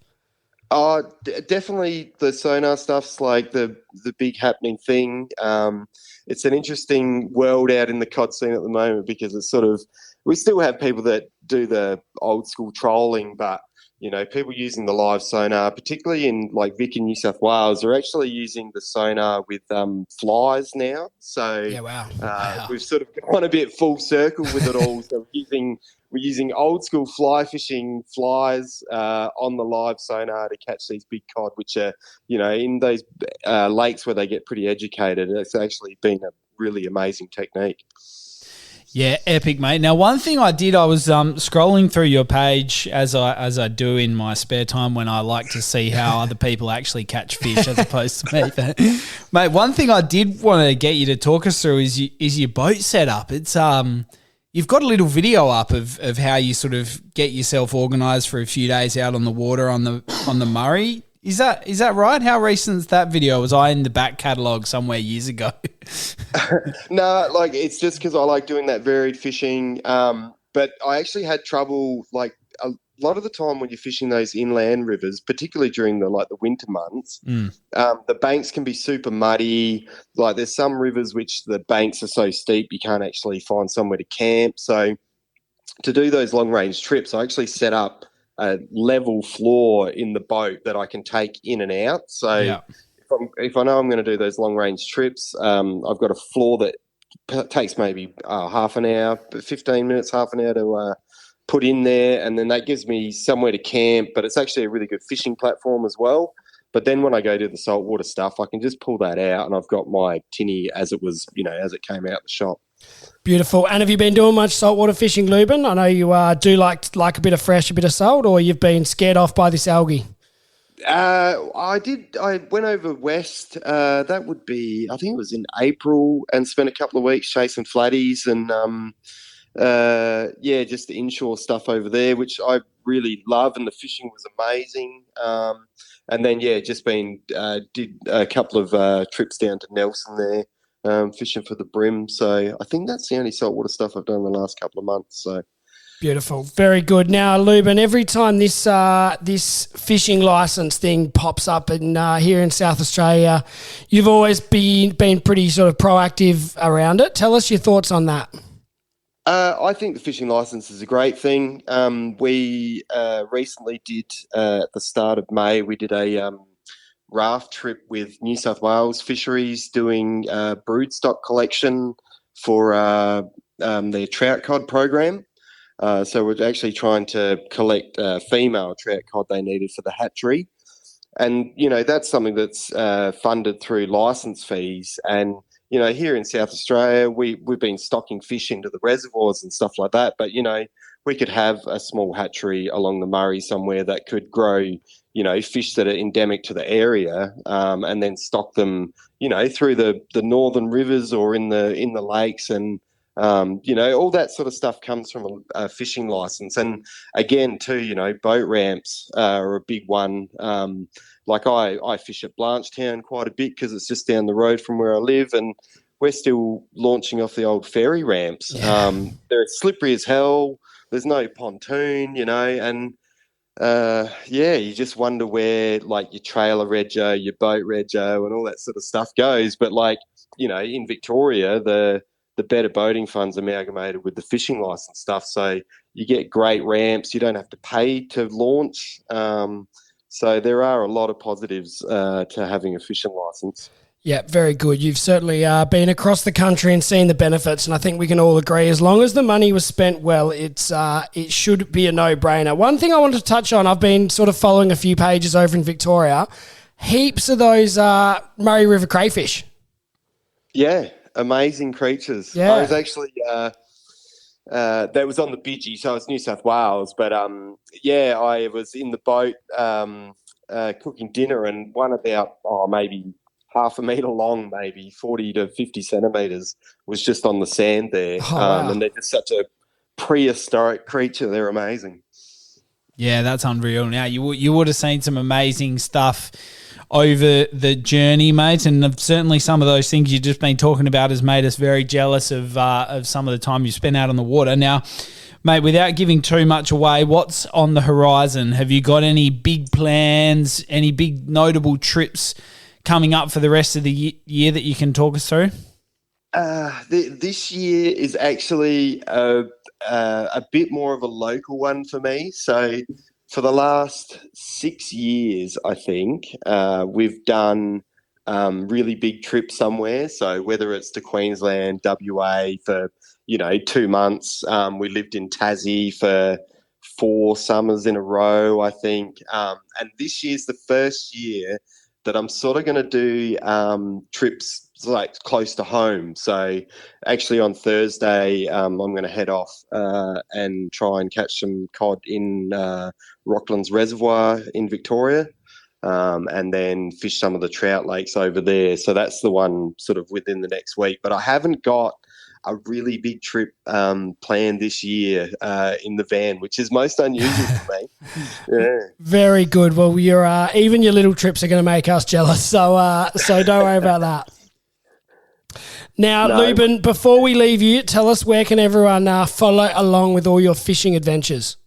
Definitely the sonar stuff's like the big happening thing. It's an interesting world out in the cod scene at the moment, because it's sort of, we still have people that do the old school trolling, but, you know, people using the live sonar, particularly in like Vic in New South Wales, are actually using the sonar with flies now. So yeah, wow. We've sort of gone a bit full circle with it all. So we're using old school fly fishing flies on the live sonar to catch these big cod, which are, you know, in those lakes where they get pretty educated. It's actually been a really amazing technique. Yeah, epic, mate. Now, one thing I did, I was scrolling through your page as I do in my spare time when I like to see how other people actually catch fish as opposed to me. But, mate, one thing I did want to get you to talk us through is your boat setup. It's you've got a little video up of how you sort of get yourself organised for a few days out on the water on the Murray. Is that right? How recent is that video? Was I in the back catalogue somewhere years ago? No, like, it's just because I like doing that varied fishing. But I actually had trouble, like, a lot of the time when you're fishing those inland rivers, particularly during the winter months, the banks can be super muddy. Like, there's some rivers which the banks are so steep you can't actually find somewhere to camp. So to do those long range trips, I actually set up a level floor in the boat that I can take in and out. So yeah. if I know I'm going to do those long range trips, I've got a floor that takes maybe half an hour, 15 minutes, half an hour to put in there, and then that gives me somewhere to camp. But it's actually a really good fishing platform as well. But then when I go do the saltwater stuff, I can just pull that out, and I've got my tinny as it was, you know, as it came out the shop. Beautiful. And have you been doing much saltwater fishing, Lubin? I know you do like a bit of fresh, a bit of salt, or you've been scared off by this algae? I did. I went over west. That would be, I think it was in April, and spent a couple of weeks chasing flatties and just the inshore stuff over there, which I really love, and the fishing was amazing. And then just been did a couple of trips down to Nelson there. Fishing for the Bream. So I think that's the only saltwater stuff I've done in the last couple of months. So beautiful. Very good. Now, Lubin, every time this fishing license thing pops up here in South Australia, you've always been pretty sort of proactive around it. Tell us your thoughts on that. I think the fishing license is a great thing. We recently did, at the start of May, we did a raft trip with New South Wales Fisheries doing broodstock collection for their trout cod program. So we're actually trying to collect female trout cod they needed for the hatchery. And, you know, that's something that's funded through licence fees. And, you know, here in South Australia, we've been stocking fish into the reservoirs and stuff like that. But, you know, we could have a small hatchery along the Murray somewhere that could grow, you know, fish that are endemic to the area, and then stock them, you know, through the northern rivers or in the lakes. And, you know, all that sort of stuff comes from a fishing license. And again, too, you know, boat ramps are a big one. Like I fish at Blanchetown quite a bit because it's just down the road from where I live, and we're still launching off the old ferry ramps. Yeah. They're slippery as hell. There's no pontoon, you know, and you just wonder where like your trailer rego, your boat rego, and all that sort of stuff goes. But like, you know, in Victoria, the Better Boating Fund's amalgamated with the fishing license stuff, so you get great ramps. You don't have to pay to launch. So there are a lot of positives to having a fishing license. Yeah, very good. You've certainly been across the country and seen the benefits, and I think we can all agree as long as the money was spent well, it should be a no-brainer. One thing I wanted to touch on, I've been sort of following a few pages over in Victoria, heaps of those Murray River crayfish. Yeah, amazing creatures. Yeah. I was actually that was on the Bidgie, so it's New South Wales. But I was in the boat cooking dinner, and one about maybe half a metre long, maybe 40 to 50 centimetres, was just on the sand there. Wow. And they're just such a prehistoric creature. They're amazing. Yeah, that's unreal. Now, you would have seen some amazing stuff over the journey, mate, and certainly some of those things you've just been talking about has made us very jealous of some of the time you spent out on the water. Now, mate, without giving too much away, what's on the horizon? Have you got any big plans, any big notable trips coming up for the rest of the year that you can talk us through? This year is actually a bit more of a local one for me. So for the last 6 years, I think, we've done really big trips somewhere. So whether it's to Queensland, WA for, 2 months. We lived in Tassie for 4 summers in a row, I think. And this year's the first year that I'm sort of going to do trips like close to home. So actually on Thursday, I'm going to head off and try and catch some cod in Rocklands Reservoir in Victoria, and then fish some of the trout lakes over there. So that's the one sort of within the next week. But I haven't got a really big trip planned this year in the van, which is most unusual for me. Yeah. Very good. Well, even your little trips are going to make us jealous, so don't worry about that. Now, No. Lubin, before we leave you, tell us where can everyone follow along with all your fishing adventures?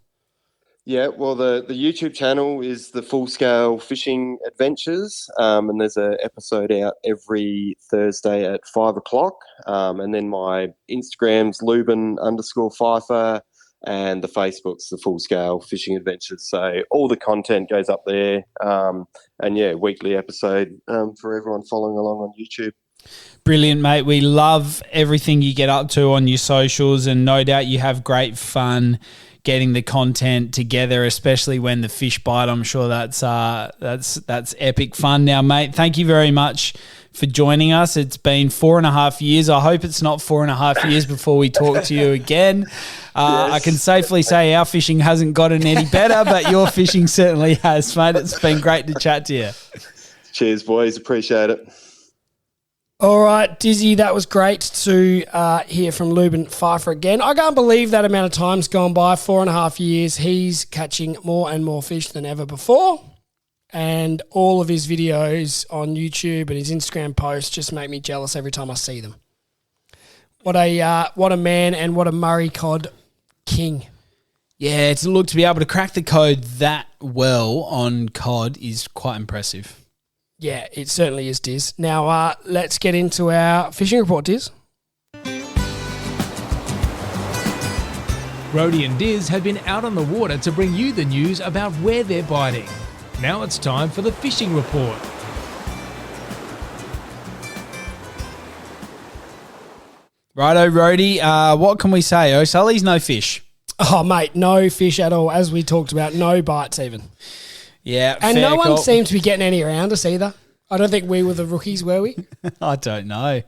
Yeah, well, the YouTube channel is the Full Scale Fishing Adventures, and there's an episode out every Thursday at 5 o'clock. And then my Instagram's Lubin_Pfeiffer, and the Facebook's the Full Scale Fishing Adventures. So all the content goes up there, and weekly episode for everyone following along on YouTube. Brilliant, mate. We love everything you get up to on your socials, and no doubt you have great fun getting the content together, especially when the fish bite. I'm sure that's epic fun. Now, mate, thank you very much for joining us. It's been 4.5 years. I hope it's not 4.5 years before we talk to you again. Yes. I can safely say our fishing hasn't gotten any better, but your fishing certainly has, mate. It's been great to chat to you. Cheers, boys. Appreciate it. All right, Dizzy, that was great to hear from Lubin Pfeiffer again. I can't believe that amount of time's gone by, 4.5 years. He's catching more and more fish than ever before. And all of his videos on YouTube and his Instagram posts just make me jealous every time I see them. What a man, and what a Murray Cod king. Yeah, to be able to crack the code that well on cod is quite impressive. Yeah, it certainly is, Diz. Now, let's get into our fishing report, Diz. Rhodey and Diz have been out on the water to bring you the news about where they're biting. Now it's time for the fishing report. Righto, Rhodey. What can we say? O'Sully's no fish. Oh, mate, no fish at all. As we talked about, no bites even. Yeah, and fair no one call. seemed to be getting any around us either. I don't think we were the rookies, were we? I don't know.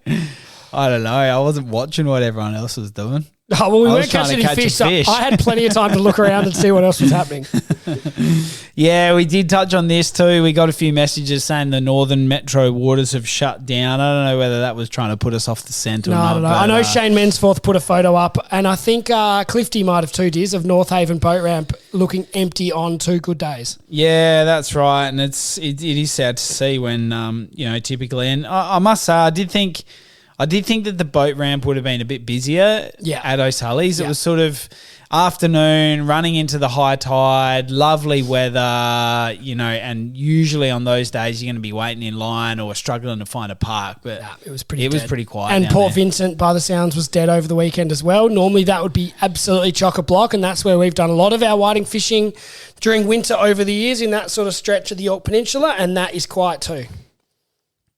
I wasn't watching what everyone else was doing. Oh, well, we I weren't was trying catching to any catch a fish, so fish. I had plenty of time to look around and see what else was happening. Yeah, we did touch on this too. We got a few messages saying the northern metro waters have shut down. I don't know whether that was trying to put us off the scent or No, not. I don't know. but, I know Shane Mensforth put a photo up, and I think Clifty might have too, Diz, of North Haven boat ramp looking empty on 2 good days. Yeah, that's right, and it is sad to see when typically. And I must say, I did think that the boat ramp would have been a bit busier at O'Sully's. Yeah. It was sort of afternoon, running into the high tide, lovely weather, and usually on those days you're going to be waiting in line or struggling to find a park. But It was pretty quiet. And down Port there. Vincent, by the sounds, was dead over the weekend as well. Normally that would be absolutely chock-a-block, and that's where we've done a lot of our whiting fishing during winter over the years in that sort of stretch of the York Peninsula, and that is quiet too.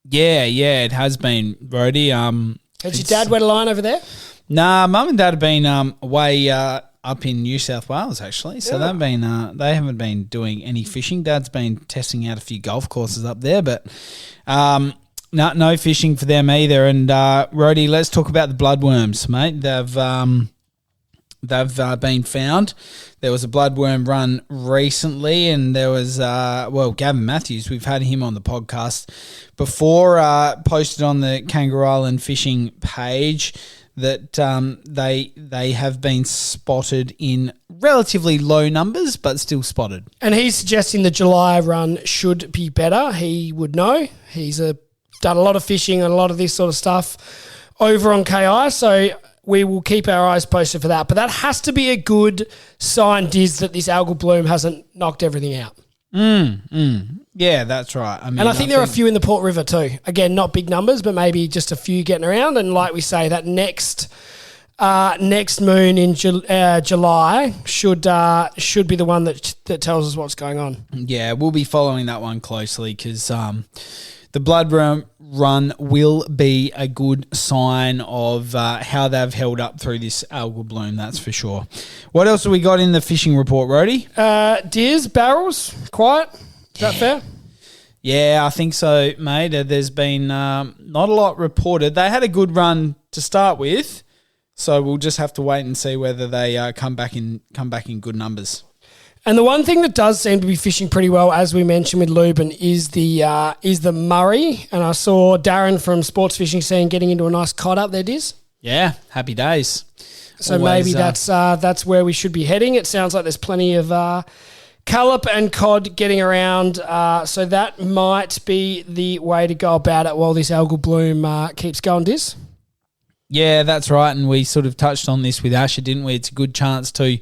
Yeah, it has been, Rhodey. Has your dad wet a line over there? Nah, Mum and Dad have been away up in New South Wales actually, so they haven't been doing any fishing. Dad's been testing out a few golf courses up there, but no fishing for them either. And Rhodey, let's talk about the bloodworms, mate. they've been found. There was a bloodworm run recently, and there was, Gavin Matthews, we've had him on the podcast before, posted on the Kangaroo Island fishing page that they have been spotted in relatively low numbers, but still spotted. And he's suggesting the July run should be better. He would know. He's done a lot of fishing and a lot of this sort of stuff over on KI, so we will keep our eyes posted for that. But that has to be a good sign, Diz, that this algal bloom hasn't knocked everything out. Yeah, that's right. And I think there are a few in the Port River too. Again, not big numbers, but maybe just a few getting around. And like we say, that next moon in July should be the one that tells us what's going on. Yeah, we'll be following that one closely because the bloodworm run will be a good sign of how they've held up through this algal bloom, that's for sure. What else have we got in the fishing report, Rhodey? Deers, barrels, quiet. Is that fair? Yeah, I think so, mate. There's been not a lot reported. They had a good run to start with, so we'll just have to wait and see whether they come back in good numbers. And the one thing that does seem to be fishing pretty well, as we mentioned with Lubin, is the Murray. And I saw Darren from Sports Fishing Scene getting into a nice cod up there, Diz. Yeah, happy days. So Always, maybe that's where we should be heading. It sounds like there's plenty of Callop and cod getting around, so that might be the way to go about it while this algal bloom keeps going, Diz. Yeah, that's right, and we sort of touched on this with Asher, didn't we? It's a good chance to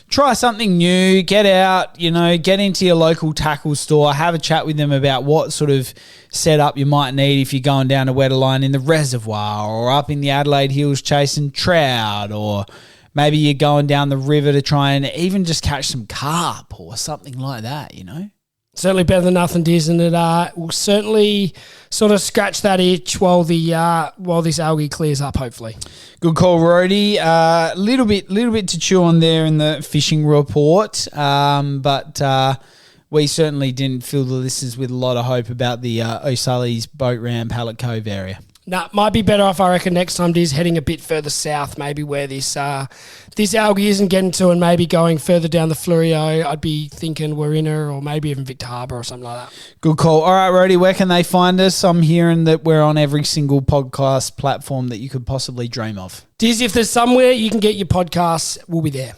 try something new, get out, get into your local tackle store, have a chat with them about what sort of setup you might need if you're going down a wetter line in the reservoir or up in the Adelaide Hills chasing trout, or maybe you're going down the river to try and even just catch some carp or something like that, Certainly better than nothing, Diz, and it will certainly sort of scratch that itch while this algae clears up, hopefully. Good call, Rhodey. Little bit to chew on there in the fishing report, but we certainly didn't fill the listeners with a lot of hope about the O'Sully's Boat Ramp Hallett Cove area. Nah, might be better off, I reckon, next time, Diz, heading a bit further south, maybe where this algae isn't getting to, and maybe going further down the Fleurieu. I'd be thinking Warina or maybe even Victor Harbour or something like that. Good call. All right, Rhodey, where can they find us? I'm hearing that we're on every single podcast platform that you could possibly dream of. Diz, if there's somewhere you can get your podcasts, we'll be there.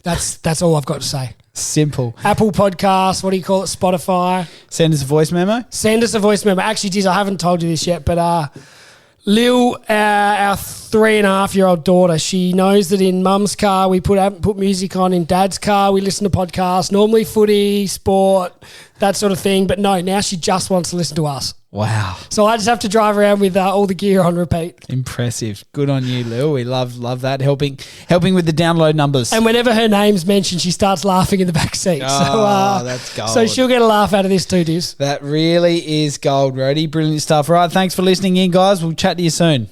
That's all I've got to say. Simple. Apple Podcasts, what do you call it? Spotify. Send us a voice memo. Send us a voice memo. Actually, Diz, I haven't told you this yet, but Lil, our 3.5-year-old daughter, she knows that in Mum's car we put music on, in Dad's car we listen to podcasts, normally footy, sport, that sort of thing. But no, now she just wants to listen to us. Wow. So I just have to drive around with all the gear on repeat. Impressive. Good on you, Lil. We love that, helping with the download numbers. And whenever her name's mentioned, she starts laughing in the back seat. That's gold. So she'll get a laugh out of this too, Diz. That really is gold, Rhodey. Brilliant stuff. All right, thanks for listening in, guys. We'll chat to you soon.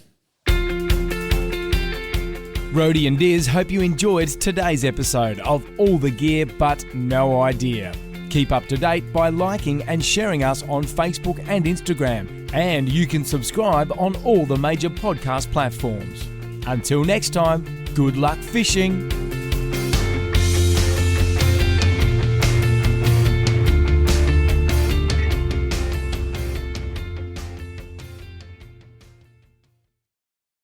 Rhodey and Diz hope you enjoyed today's episode of All the Gear But No Idea. Keep up to date by liking and sharing us on Facebook and Instagram. And you can subscribe on all the major podcast platforms. Until next time, good luck fishing.